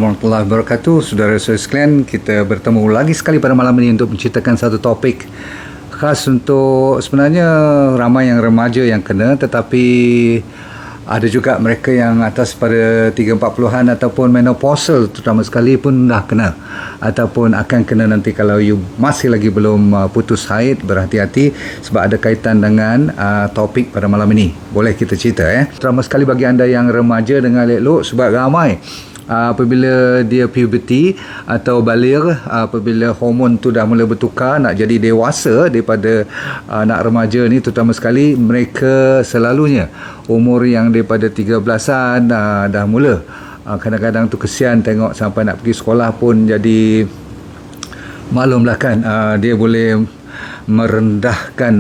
warahmatullahi wabarakatuh. Saudara-saudara sekalian, kita bertemu lagi sekali pada malam ini untuk menceritakan satu topik khas untuk sebenarnya ramai yang remaja yang kena, tetapi ada juga mereka yang atas pada 3-40-an ataupun menopausal terutama sekali pun dah kena ataupun akan kena nanti kalau you masih lagi belum putus haid. Berhati-hati sebab ada kaitan dengan topik pada malam ini. Boleh kita cerita terutama sekali bagi anda yang remaja dengan elok, sebab ramai apabila dia puberty atau baligh, apabila hormon tu dah mula bertukar nak jadi dewasa daripada anak remaja ni, terutama sekali mereka selalunya umur yang daripada 13-an dah mula kadang-kadang tu kesian tengok sampai nak pergi sekolah pun jadi maklumlah kan, dia boleh merendahkan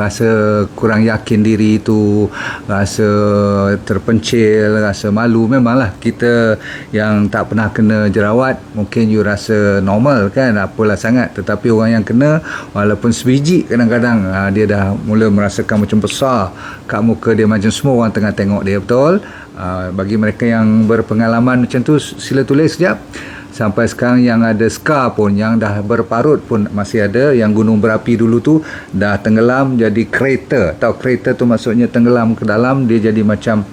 rasa kurang yakin diri itu, rasa terpencil, rasa malu. Memanglah kita yang tak pernah kena jerawat mungkin you rasa normal kan, apalah sangat, tetapi orang yang kena walaupun sebiji kadang-kadang dia dah mula merasakan macam besar kat muka dia, macam semua orang tengah tengok dia. Betul? Bagi mereka yang berpengalaman macam tu sila tulis sekejap. Sampai sekarang yang ada scar pun, yang dah berparut pun masih ada. Yang gunung berapi dulu tu dah tenggelam jadi crater. Tahu crater tu maksudnya tenggelam ke dalam, dia jadi macam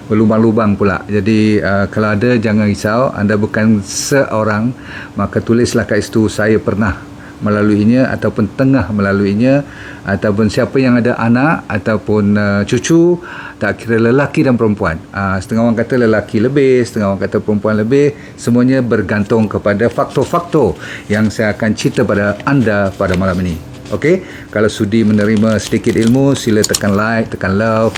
berlubang-lubang pula. Jadi kalau ada jangan risau, anda bukan seorang, maka tulislah kat situ saya pernah melaluinya ataupun tengah melaluinya, ataupun siapa yang ada anak ataupun cucu, tak kira lelaki dan perempuan. Setengah orang kata lelaki lebih, setengah orang kata perempuan lebih. Semuanya bergantung kepada faktor-faktor yang saya akan cerita pada anda pada malam ini. Okey, kalau sudi menerima sedikit ilmu, sila tekan like, tekan love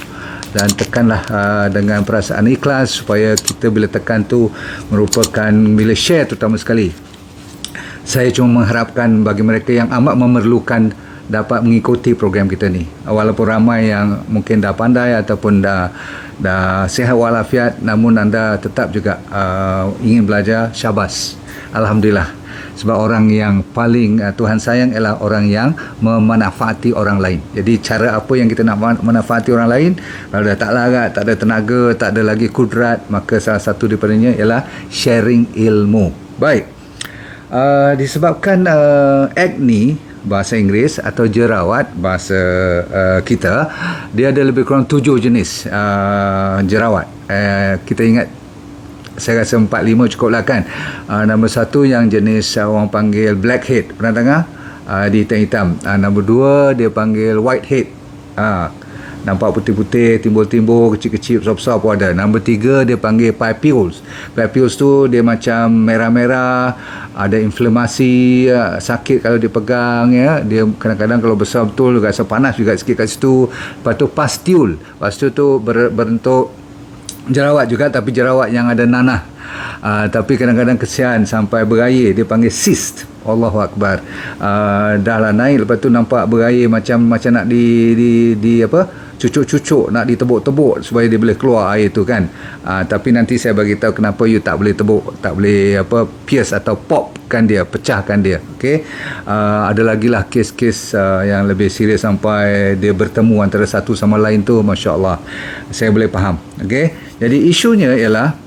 dan tekanlah dengan perasaan ikhlas, supaya kita bila tekan tu merupakan, bila share terutama sekali, saya cuma mengharapkan bagi mereka yang amat memerlukan dapat mengikuti program kita ni. Walaupun ramai yang mungkin dah pandai ataupun dah sihat walafiat, namun anda tetap juga ingin belajar, syabas. Alhamdulillah. Sebab orang yang paling Tuhan sayang ialah orang yang memanfaati orang lain. Jadi cara apa yang kita nak manfaati orang lain, kalau dah tak larat, tak ada tenaga, tak ada lagi kudrat, maka salah satu daripadanya ialah sharing ilmu. Baik. Disebabkan acne bahasa Inggeris atau jerawat bahasa kita, dia ada lebih kurang 7 jenis jerawat. Kita ingat, saya rasa 4-5 cukuplah kan. Nombor 1 yang jenis orang panggil blackhead, pernah dengar? Di hitam-hitam. Nombor 2 dia panggil whitehead, nampak putih-putih, timbul-timbul, kecil-kecil, besar-besar pun ada. Nombor 3 dia panggil papules. Papules tu dia macam merah-merah, ada inflamasi, sakit kalau dipegang ya. Dia kadang-kadang kalau besar betul rasa panas juga sikit kat situ. Lepas tu pustule. Pustule tu berbentuk jerawat juga, tapi jerawat yang ada nanah. Tapi kadang-kadang kesian sampai berair, dia panggil cyst. Allahu Akbar. Dah lah naik, lepas tu nampak berair macam nak di apa, cucuk-cucuk, nak ditebuk-tebuk supaya dia boleh keluar air tu kan. Tapi nanti saya bagi tahu kenapa you tak boleh tebuk, tak boleh apa, pierce atau popkan dia, pecahkan dia. Okey. Ada lagi lah kes-kes yang lebih serius sampai dia bertemu antara satu sama lain tu, masya-Allah. Saya boleh faham. Okey. Jadi isunya ialah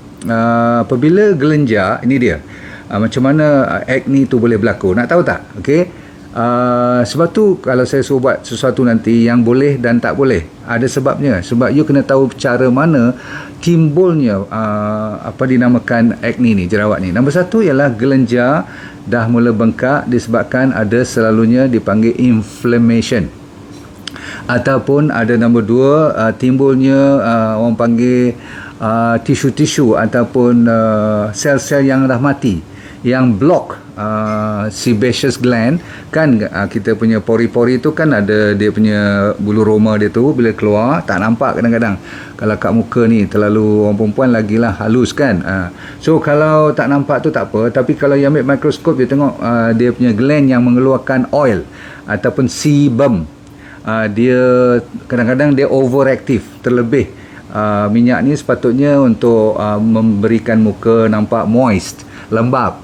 apabila gelenjar, ini dia. Macam mana acne tu boleh berlaku, nak tahu tak? Okey. Sebab tu kalau saya suruh buat sesuatu nanti yang boleh dan tak boleh, ada sebabnya. Sebab you kena tahu cara mana timbulnya apa dinamakan acne ni, jerawat ni. Nombor 1 ialah gelenjar dah mula bengkak disebabkan ada selalunya dipanggil inflammation. Ataupun ada nombor 2 timbulnya orang panggil tisu-tisu ataupun sel-sel yang dah mati, yang block sebaceous gland kan. Kita punya pori-pori tu kan ada dia punya bulu roma dia tu, bila keluar tak nampak kadang-kadang. Kalau kat muka ni terlalu orang perempuan lagilah halus kan. So kalau tak nampak tu tak apa, tapi kalau you ambil mikroskop dia tengok dia punya gland yang mengeluarkan oil ataupun sebum, dia kadang-kadang dia overactive, terlebih. Minyak ni sepatutnya untuk memberikan muka nampak moist, lembap,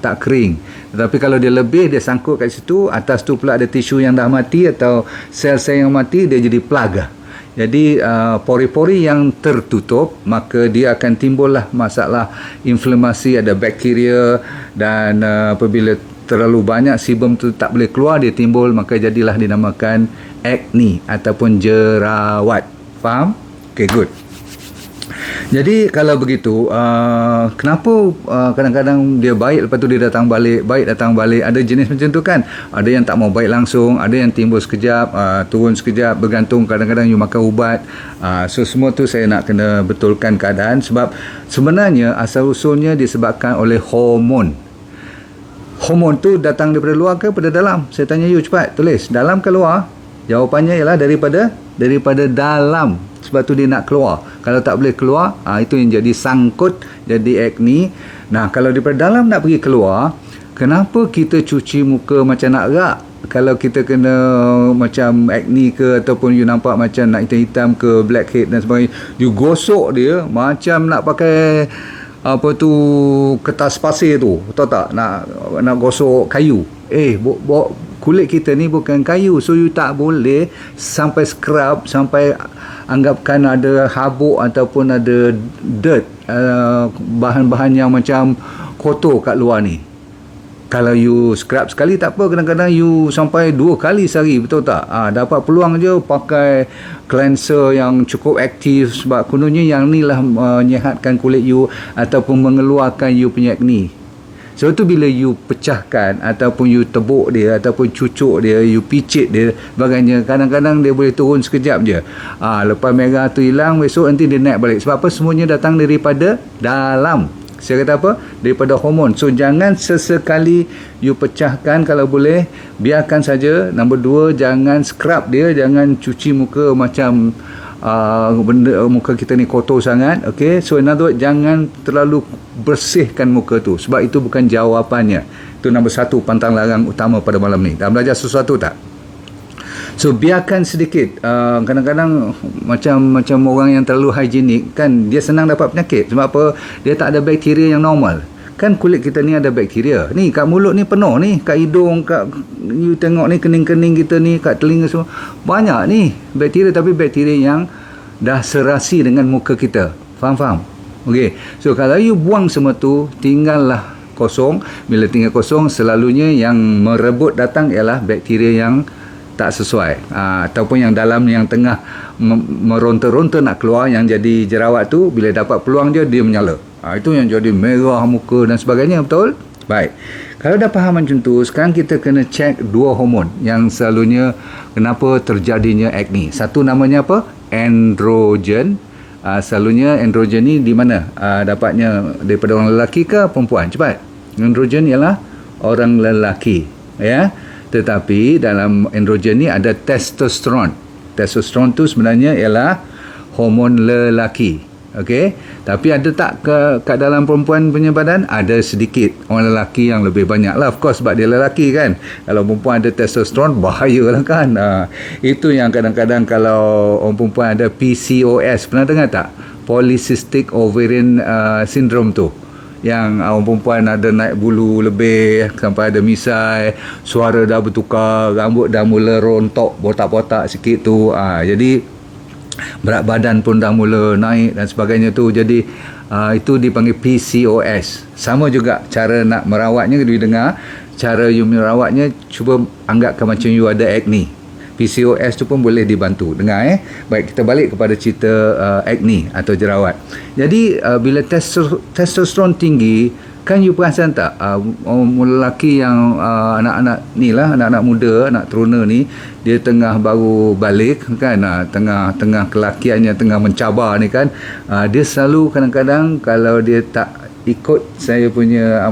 tak kering. Tetapi kalau dia lebih, dia sangkut kat situ, atas tu pula ada tisu yang dah mati atau sel-sel yang mati, dia jadi plaga. Jadi pori-pori yang tertutup, maka dia akan timbullah masalah inflamasi, ada bakteria, dan apabila terlalu banyak sebum tu tak boleh keluar, dia timbul, maka jadilah dinamakan acne ataupun jerawat. Faham? Okay, good. Jadi kalau begitu, kenapa kadang-kadang dia baik, lepas tu dia datang balik, baik datang balik. Ada jenis macam tu kan. Ada yang tak mau baik langsung, ada yang timbul sekejap, turun sekejap, bergantung kadang-kadang you makan ubat. So semua tu saya nak kena betulkan keadaan, sebab sebenarnya asal usulnya disebabkan oleh hormon. Hormon tu datang daripada luar ke daripada dalam? Saya tanya you, cepat tulis. Dalam ke luar? Jawapannya ialah daripada dalam. Sebab tu dia nak keluar. Kalau tak boleh keluar, itu yang jadi sangkut, jadi acne. Nah, kalau daripada dalam nak pergi keluar, kenapa kita cuci muka macam nak rak? Kalau kita kena macam acne ke, ataupun you nampak macam nak hitam-hitam ke, blackhead dan sebagainya, you gosok dia macam nak pakai kertas pasir tu, tahu tak, nak gosok kayu. Kulit kita ni bukan kayu, so you tak boleh sampai scrub, sampai anggapkan ada habuk ataupun ada dirt, bahan-bahan yang macam kotor kat luar ni. Kalau you scrub sekali tak apa, kadang-kadang you sampai 2 kali sehari, betul tak? Dapat peluang je pakai cleanser yang cukup aktif, sebab kononnya yang ni lah menyihatkan kulit you ataupun mengeluarkan you punya acne. So tu bila you pecahkan ataupun you tebuk dia ataupun cucuk dia, you picit dia sebagainya, kadang-kadang dia boleh turun sekejap je. Lepas merah tu hilang, besok nanti dia naik balik. Sebab apa? Semuanya datang daripada dalam. Saya kata apa? Daripada hormon. So jangan sesekali you pecahkan, kalau boleh biarkan saja. Nombor 2, jangan scrub dia, jangan cuci muka macam muka kita ni kotor sangat. Okay, so in other words, jangan terlalu bersihkan muka tu, sebab itu bukan jawapannya. Itu nombor 1 pantang larang utama pada malam ni. Dah belajar sesuatu tak? So biarkan sedikit. Kadang-kadang macam orang yang terlalu higienik kan, dia senang dapat penyakit. Sebab apa? Dia tak ada bakteria yang normal. Kan kulit kita ni ada bakteria. Ni kat mulut ni penuh ni, kat hidung, kat you tengok ni kening-kening kita ni, kat telinga semua. Banyak ni bakteria, tapi bakteria yang dah serasi dengan muka kita. Faham? Okey. So kalau you buang semua tu, tinggallah kosong. Bila tinggal kosong, selalunya yang merebut datang ialah bakteria yang tak sesuai, ataupun yang dalam, yang tengah meronta-ronta nak keluar, yang jadi jerawat tu, bila dapat peluang dia menyala. Itu yang jadi merah muka dan sebagainya. Betul? Baik. Kalau dah faham macam tu, sekarang kita kena cek 2 hormon yang selalunya kenapa terjadinya acne. Satu namanya apa? Androgen. Selalunya androgen ni di mana? Dapatnya daripada orang lelaki ke perempuan? Cepat. Androgen ialah orang lelaki, ya. Tetapi dalam androgen ni ada testosteron. Testosteron tu sebenarnya ialah hormon lelaki. Okey. Tapi ada tak kat dalam perempuan punya badan? Ada sedikit. Orang lelaki yang lebih banyak lah, of course, sebab dia lelaki kan. Kalau perempuan ada testosteron, bahaya lah kan. Itu yang kadang-kadang kalau orang perempuan ada PCOS, pernah dengar tak? Polycystic Ovarian Syndrome tu, yang orang perempuan ada naik bulu lebih, sampai ada misai, suara dah bertukar, rambut dah mula rontok, botak-botak sikit tu. Jadi berat badan pun dah mula naik dan sebagainya tu. Jadi itu dipanggil PCOS. Sama juga cara nak merawatnya. Kita dengar cara you merawatnya, cuba anggapkan macam you ada acne. PCOS tu pun boleh dibantu. Dengar Baik, kita balik kepada cerita acne atau jerawat. Jadi bila testosteron tinggi, kan you perasan tak, orang lelaki yang anak-anak ni lah, anak-anak muda, anak teruna ni, dia tengah baru balik kan, tengah kelakiannya tengah mencabar ni kan, dia selalu kadang-kadang kalau dia tak ikut saya punya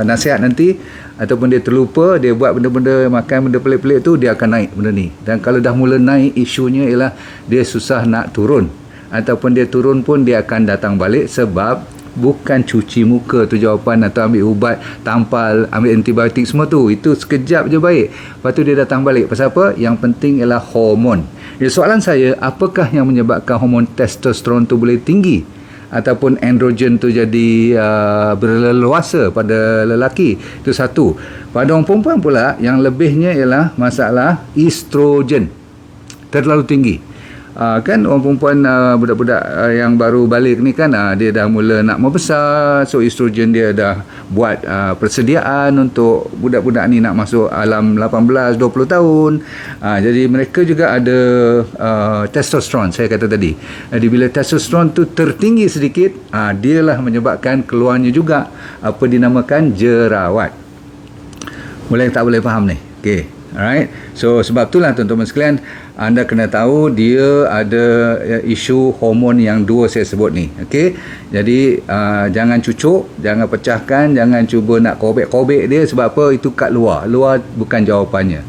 nasihat nanti, ataupun dia terlupa, dia buat benda-benda, makan benda pelik-pelik tu, dia akan naik benda ni. Dan kalau dah mula naik, isunya ialah dia susah nak turun, ataupun dia turun pun dia akan datang balik, sebab bukan cuci muka tu jawapan, atau ambil ubat tampal, ambil antibiotik semua tu, itu sekejap je baik, lepas tu dia datang balik. Pasal apa? Yang penting ialah hormon. Jadi soalan saya, apakah yang menyebabkan hormon testosteron tu boleh tinggi, ataupun androgen tu jadi berleluasa pada lelaki? Itu satu. Pada orang perempuan pula, yang lebihnya ialah masalah estrogen terlalu tinggi. kan orang perempuan budak-budak yang baru balik ni kan dia dah mula nak membesar, so estrogen dia dah buat persediaan untuk budak-budak ni nak masuk alam 18 20 tahun. Jadi mereka juga ada testosteron, saya kata tadi. Jadi bila testosteron tu tertinggi sedikit, dialah menyebabkan keluarnya juga apa dinamakan jerawat. Boleh tak boleh faham ni? Okey. Alright. So sebab itulah tuan-tuan sekalian, anda kena tahu dia ada isu hormon yang dua saya sebut ni. Okey. Jadi jangan cucuk, jangan pecahkan, jangan cuba nak kobek-kobek dia, sebab apa? Itu kat luar. Luar bukan jawapannya.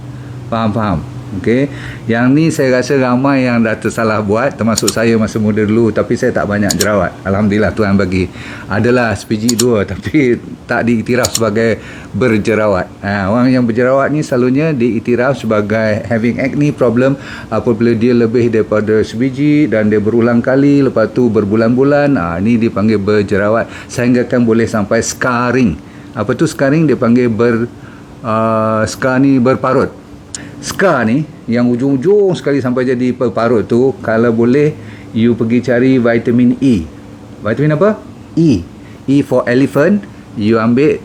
Faham? Okey. Yang ni saya rasa ramai yang dah tersalah buat, termasuk saya masa muda dulu, tapi saya tak banyak jerawat. Alhamdulillah Tuhan bagi. Adalah sebiji dua tapi tak diiktiraf sebagai berjerawat. Orang yang berjerawat ni selalunya diiktiraf sebagai having acne problem apabila dia lebih daripada sebiji dan dia berulang kali, lepas tu berbulan-bulan, ni dipanggil berjerawat, sehinggakan boleh sampai scarring. Apa tu scarring? Dia panggil scar ni berparut. Scar ni yang ujung-ujung sekali sampai jadi berparut tu, kalau boleh you pergi cari vitamin E. Vitamin apa? E. E for elephant. You ambil,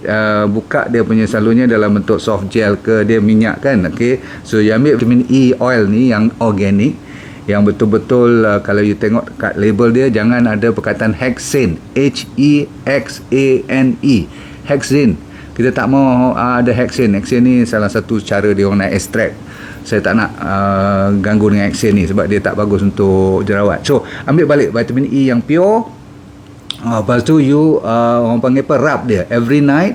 buka dia punya, selalunya dalam bentuk soft gel ke dia minyak kan. Okay. So you ambil vitamin E oil ni yang organik, yang betul-betul kalau you tengok kat label dia jangan ada perkataan hexane. Hexane. Hexane. Kita tak mau ada hexane. Hexane ni salah satu cara dia orang nak extract. Saya tak nak ganggu dengan hexane ni sebab dia tak bagus untuk jerawat. So ambil balik vitamin E yang pure. Lepas tu you orang panggil apa, rub dia every night.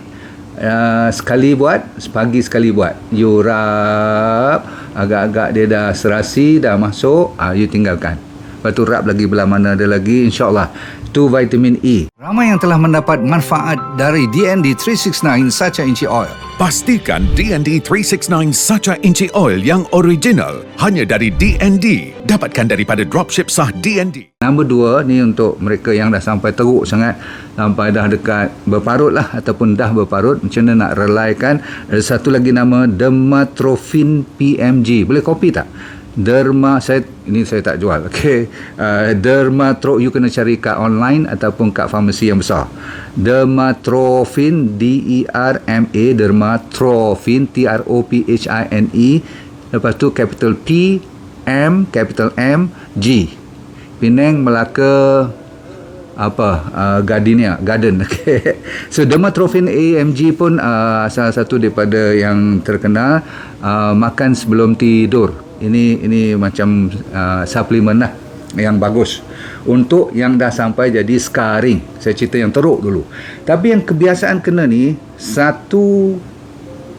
Sekali buat, pagi sekali buat. You rub agak-agak dia dah serasi, dah masuk, you tinggalkan. Lepas tu rub lagi belah mana ada lagi, insyaAllah. Itu vitamin E. Ramai yang telah mendapat manfaat dari DND 369 Sacha Inchi Oil. Pastikan DND 369 Sacha Inchi Oil yang original hanya dari DND. Dapatkan daripada dropship sah DND. Nombor 2 ni untuk mereka yang dah sampai teruk sangat, sampai dah dekat berparut lah ataupun dah berparut, macam mana nak relaikan. Ada satu lagi nama Dermatrophin PMG. Boleh copy tak? Ini saya tak jual. Okey. You kena cari kat online ataupun kat farmasi yang besar. Dermatrophin, Dermatrophin, TROPHINE. Lepas tu capital P M, capital M G. Penang, Melaka, Gardenia, Garden. Okay. So Dermatrophin AMG pun salah satu daripada yang terkenal. Makan sebelum tidur. Ini macam suplemen lah yang bagus untuk yang dah sampai jadi scarring. Saya cerita yang teruk dulu. Tapi yang kebiasaan kena ni, satu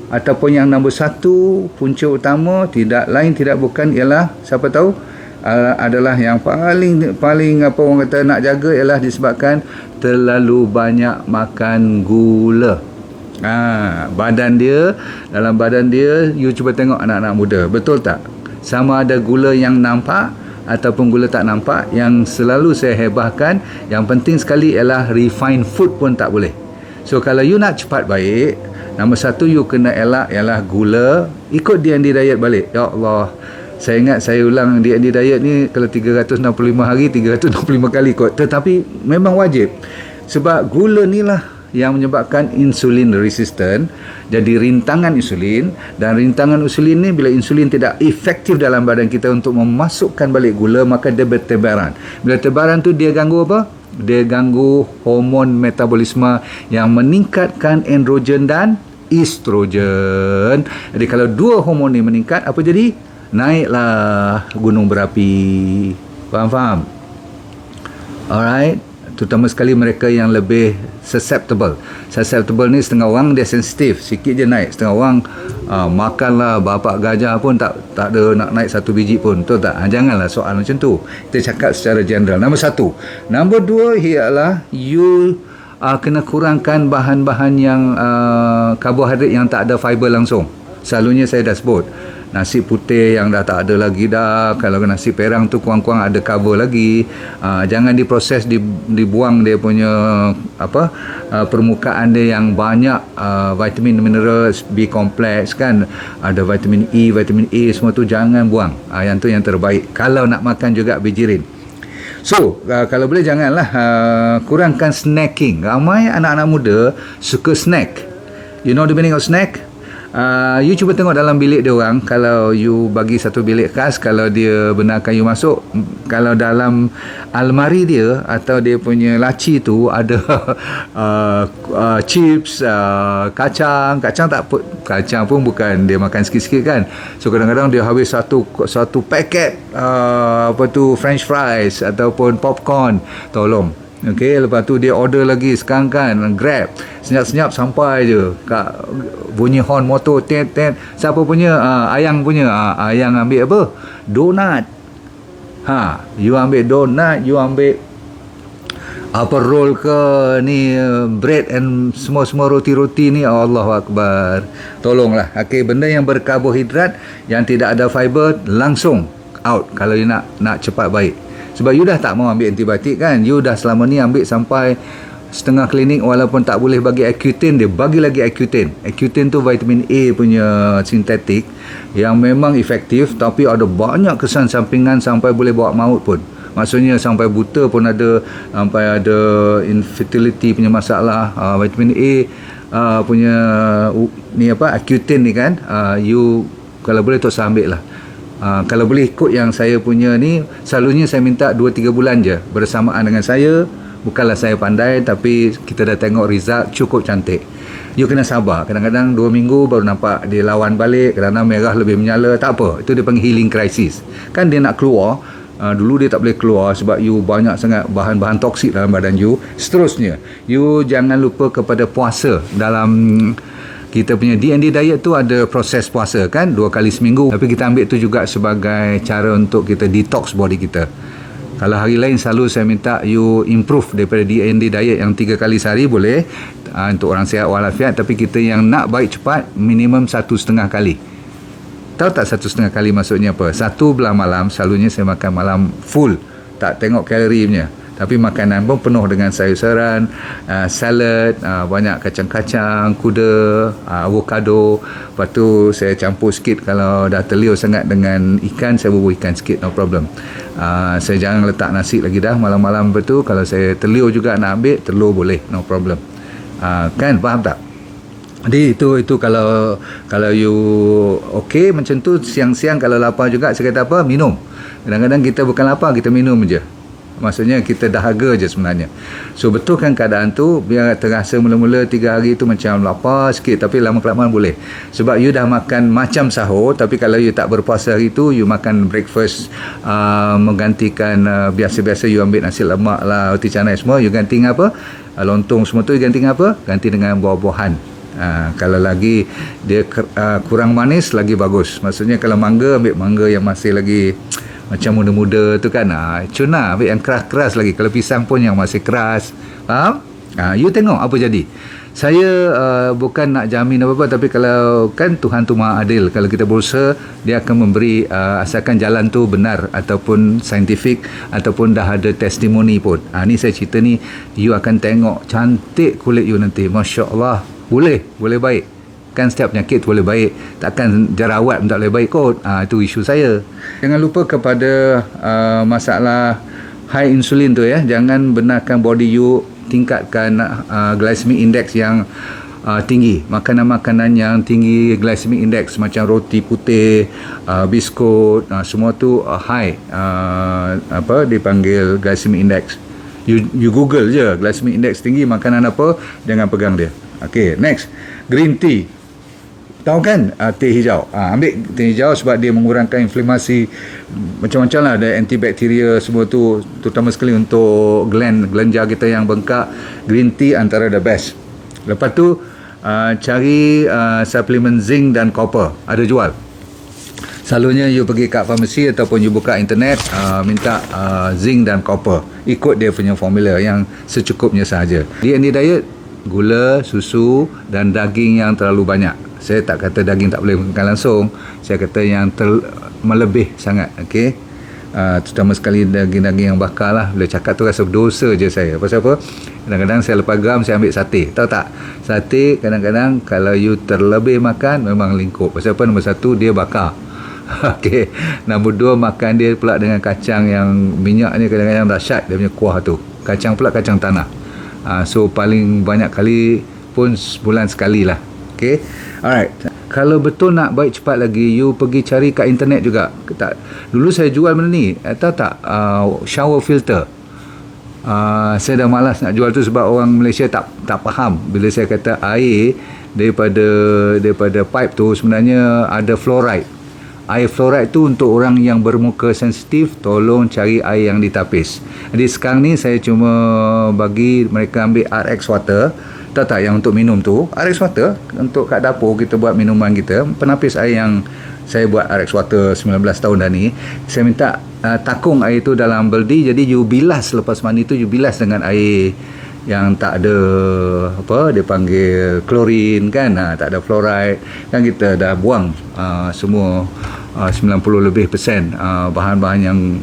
ataupun yang nombor satu, punca utama tidak lain tidak bukan ialah, siapa tahu, adalah yang paling apa orang kata nak jaga, ialah disebabkan terlalu banyak makan gula. Dalam badan dia, you cuba tengok anak-anak muda, betul tak? Sama ada gula yang nampak ataupun gula tak nampak. Yang selalu saya hebahkan, yang penting sekali ialah refined food pun tak boleh. So kalau you nak cepat baik, nombor satu you kena elak ialah gula. Ikut DND diet balik. Ya Allah, saya ingat saya ulang DND diet ni kalau 365 hari 365 kali kot. Tetapi memang wajib, sebab gula ni lah yang menyebabkan insulin resistant, jadi rintangan insulin. Dan rintangan insulin ni, bila insulin tidak efektif dalam badan kita untuk memasukkan balik gula, maka dia bertebaran. Bila tebaran tu dia ganggu apa? Dia ganggu hormon metabolisme yang meningkatkan androgen dan estrogen. Jadi kalau dua hormon ni meningkat, apa jadi? Naiklah gunung berapi. Faham? Alright. Terutama sekali mereka yang lebih susceptible. Susceptible ni setengah orang dia sensitif, sikit je naik. Setengah orang makanlah bapak gajah pun tak ada nak naik satu biji pun. Betul tak? Janganlah soal macam tu. Kita cakap secara general. Nombor satu. Nombor dua ialah you kena kurangkan bahan-bahan yang karbohidrat yang tak ada fiber langsung. Selalunya saya dah sebut. nasi putih yang dah tak ada lagi dah. Kalau nasi perang tu kurang-kurang ada cover lagi. Jangan diproses, dibuang dia punya permukaan dia yang banyak vitamin, mineral, B kompleks kan. Ada vitamin E, vitamin A, semua tu jangan buang. Yang tu yang terbaik. Kalau nak makan juga bijirin. So, kalau boleh janganlah kurangkan snacking. Ramai anak-anak muda suka snack. You know the meaning of snack? You cuba tengok dalam bilik dia orang. Kalau you bagi satu bilik khas, kalau dia benarkan you masuk, kalau dalam almari dia atau dia punya laci tu ada chips, kacang pun bukan dia makan sikit-sikit kan. So kadang-kadang dia habis satu paket french fries ataupun popcorn. Tolong. Okey, lepas tu dia order lagi sekarang kan Grab, senyap-senyap sampai je kat bunyi horn motor tet. Siapa punya? Ayang punya. Ayang ambil apa? Donut. You ambil donut, you ambil apa roll ke ni, bread and semua roti-roti ni. Allahu Akbar. Tolonglah. Okey, benda yang berkarbohidrat, yang tidak ada fiber, langsung out kalau you nak cepat baik. Sebab you dah tak mau ambil antibiotik kan. You dah selama ni ambil sampai setengah klinik, walaupun tak boleh bagi Accutane, dia bagi lagi Accutane. Accutane tu vitamin A punya sintetik yang memang efektif, tapi ada banyak kesan sampingan sampai boleh bawa maut pun. Maksudnya sampai buta pun ada, sampai ada infertility punya masalah. Vitamin A punya Accutane ni kan, you kalau boleh tak usah ambil lah. Kalau boleh ikut yang saya punya ni, selalunya saya minta 2-3 bulan je bersamaan dengan saya. Bukanlah saya pandai, tapi kita dah tengok result cukup cantik. You kena sabar. Kadang-kadang 2 minggu baru nampak dia lawan balik. Kadang-kadang merah lebih menyala. Tak apa, itu dia panggil healing crisis. Kan dia nak keluar, dulu dia tak boleh keluar sebab you banyak sangat bahan-bahan toksik dalam badan you. Seterusnya, you jangan lupa kepada puasa. Dalam kita punya D&D diet tu ada proses puasa kan, 2 kali seminggu, tapi kita ambil tu juga sebagai cara untuk kita detox body kita. Kalau hari lain selalu saya minta you improve daripada D&D diet yang 3 kali sehari boleh, untuk orang sihat walafiat, tapi kita yang nak baik cepat minimum 1,5 kali. Tahu tak 1,5 kali maksudnya apa? 1 belah malam, selalunya saya makan malam full, tak tengok kalori punya, tapi makanan pun penuh dengan sayur-sayuran, salad, banyak kacang-kacang kuda, avocado. Lepas tu saya campur sikit, kalau dah terliur sangat dengan ikan, saya bubur ikan sikit, no problem. Saya jangan letak nasi lagi dah malam-malam. Betul, kalau saya terliur juga nak ambil telur boleh, no problem. Kan, faham tak? Jadi itu kalau you okey macam tu, siang-siang kalau lapar juga, saya kata apa, minum. Kadang-kadang kita bukan lapar, kita minum je. Maksudnya kita dahaga je sebenarnya. So betulkan keadaan tu, biar terasa mula-mula 3 hari tu macam lapar sikit, tapi lama-kelamaan boleh. Sebab you dah makan macam sahur, tapi kalau you tak berpuasa hari tu, you makan breakfast, menggantikan biasa-biasa you ambil nasi lemak lah, roti canai semua, you ganti dengan apa? Lontong semua tu you ganti dengan apa? Ganti dengan buah-buahan. Kalau lagi dia kurang manis, lagi bagus. Maksudnya kalau mangga, ambil mangga yang masih lagi macam muda-muda tu kan, cuna ambil yang keras-keras lagi. Kalau pisang pun yang masih keras, faham? You tengok apa jadi. Saya bukan nak jamin apa-apa, tapi kalau kan Tuhan tu Maha Adil, kalau kita berusaha, dia akan memberi, asalkan jalan tu benar ataupun saintifik ataupun dah ada testimoni pun. Ni saya cerita ni, you akan tengok cantik kulit you nanti, Masya Allah. Boleh baik. Kan setiap penyakit boleh baik, takkan jerawat tak boleh baik kot. Itu isu saya. Jangan lupa kepada masalah high insulin tu ya. Jangan benarkan body you tingkatkan glycemic index yang tinggi. Makanan-makanan yang tinggi glycemic index macam roti putih, biskut, semua tu high, dipanggil glycemic index. You Google je glycemic index tinggi, makanan apa, jangan pegang dia. Okay, next, green tea. Tahu kan teh hijau? Ambil teh hijau sebab dia mengurangkan inflamasi macam-macam lah. Ada antibakteria semua tu, terutama sekali untuk glanjar kita yang bengkak. Green tea antara the best. Lepas tu cari suplemen zinc dan copper, ada jual. Selalunya you pergi kat farmasi ataupun you buka internet, minta zinc dan copper, ikut dia punya formula yang secukupnya sahaja. D&D diet, gula, susu dan daging yang terlalu banyak. Saya tak kata daging tak boleh makan langsung, saya kata yang melebih sangat. Okey, terutama sekali daging-daging yang bakar lah. Bila cakap tu rasa berdosa je saya. Pasal apa? Kadang-kadang saya lepas geram saya ambil sate. Tahu tak? Sate kadang-kadang kalau you terlebih makan memang lingkup. Pasal apa? Nombor satu, dia bakar. Okey. Nombor dua, makan dia pula dengan kacang yang minyak ni kadang-kadang dahsyat dia punya kuah tu. Kacang pula kacang tanah. So paling banyak kali pun sebulan sekali lah. Okey. Alright. Kalau betul nak baik cepat lagi, you pergi cari kat internet juga. Dulu saya jual benda ni. Tahu tak? Shower filter. Saya dah malas nak jual tu sebab orang Malaysia tak faham bila saya kata air daripada pipe tu sebenarnya ada fluoride. Air fluoride tu untuk orang yang bermuka sensitif, tolong cari air yang ditapis. Jadi sekarang ni saya cuma bagi mereka ambil RX water. Tahu tak yang untuk minum tu? RX water untuk kat dapur kita buat minuman kita. Penapis air yang saya buat RX water 19 tahun dah ni. Saya minta takung air tu dalam beldi, jadi you bilas lepas mandi tu, you bilas dengan air yang tak ada apa dia panggil klorin kan, tak ada fluoride kan. Kita dah buang semua 90% bahan-bahan yang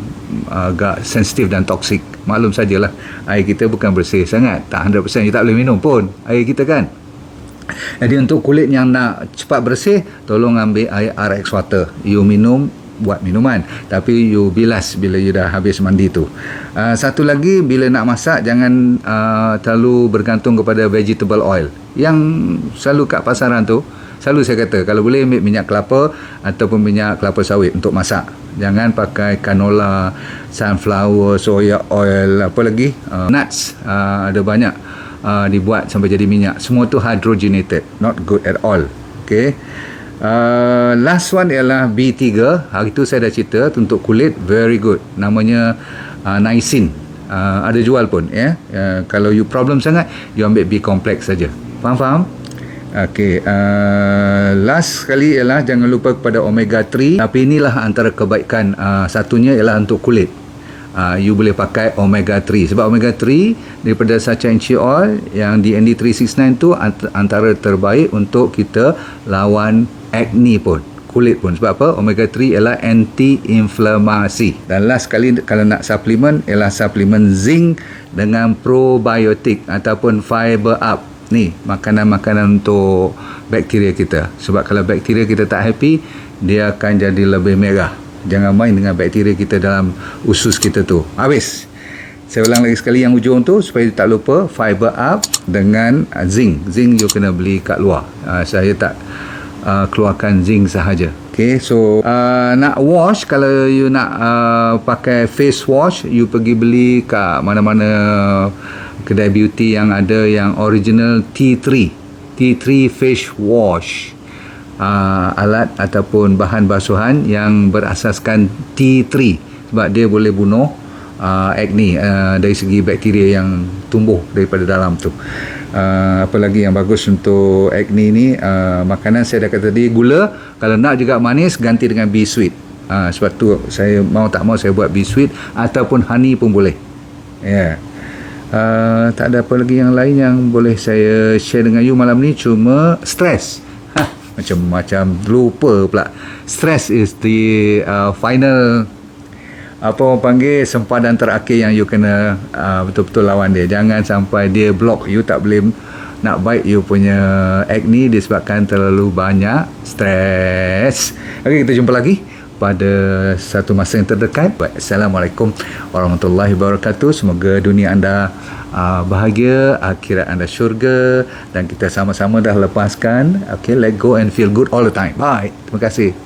agak sensitif dan toksik. Maklum sajalah air kita bukan bersih sangat, tak 100% you tak boleh minum pun air kita kan. Jadi untuk kulit yang nak cepat bersih, tolong ambil air RX water, you minum buat minuman, tapi you bilas bila you dah habis mandi tu. Satu lagi, bila nak masak jangan terlalu bergantung kepada vegetable oil yang selalu kat pasaran tu. Selalu saya kata kalau boleh ambil minyak kelapa ataupun minyak kelapa sawit untuk masak. Jangan pakai canola, sunflower, soya oil, apa lagi, nuts, ada banyak dibuat sampai jadi minyak. Semua tu hydrogenated, not good at all. Okay. Last one ialah B3. Hari tu saya dah cerita untuk kulit, very good. Namanya niacin. Ada jual pun ya. Kalau you problem sangat, you ambil B complex saja. Faham? Okey, last sekali ialah jangan lupa kepada omega 3. Tapi inilah antara kebaikan satunya ialah untuk kulit. You boleh pakai omega 3 sebab omega 3 daripada sacha inchi oil yang DND 369 tu antara terbaik untuk kita lawan acne pun, kulit pun. Sebab apa? Omega 3 ialah anti-inflamasi. Dan last sekali kalau nak suplemen ialah suplemen zinc dengan probiotik ataupun fiber up. Ni makanan-makanan untuk bakteria kita. Sebab kalau bakteria kita tak happy, dia akan jadi lebih merah. Jangan main dengan bakteria kita dalam usus kita tu. Habis. Saya ulang lagi sekali yang ujung tu supaya tak lupa, fiber up dengan zinc. Zinc you kena beli kat luar. Saya tak keluarkan zinc sahaja. Okay, so nak wash, kalau you nak pakai face wash, you pergi beli kat mana-mana kedai beauty yang ada yang original T3 face wash, alat ataupun bahan basuhan yang berasaskan T3 sebab dia boleh bunuh acne dari segi bakteria yang tumbuh daripada dalam tu. Apa lagi yang bagus untuk acne ni, makanan saya dah kata tadi, gula. Kalau nak juga manis, ganti dengan bee sweet. Sebab tu saya mau tak mau saya buat bee sweet ataupun honey pun boleh. Ya. Tak ada apa lagi yang lain yang boleh saya share dengan you malam ni. Cuma stres. Macam-macam lupa pula. Stress is the final, apa orang panggil, sempadan terakhir yang you kena betul-betul lawan dia. Jangan sampai dia block you, tak boleh nak baik you punya acne disebabkan terlalu banyak stres. Okey, kita jumpa lagi pada satu masa yang terdekat. Assalamualaikum warahmatullahi wabarakatuh. Semoga dunia anda bahagia, akhirat anda syurga, dan kita sama-sama dah lepaskan. Okay, let go and feel good all the time. Bye. Terima kasih.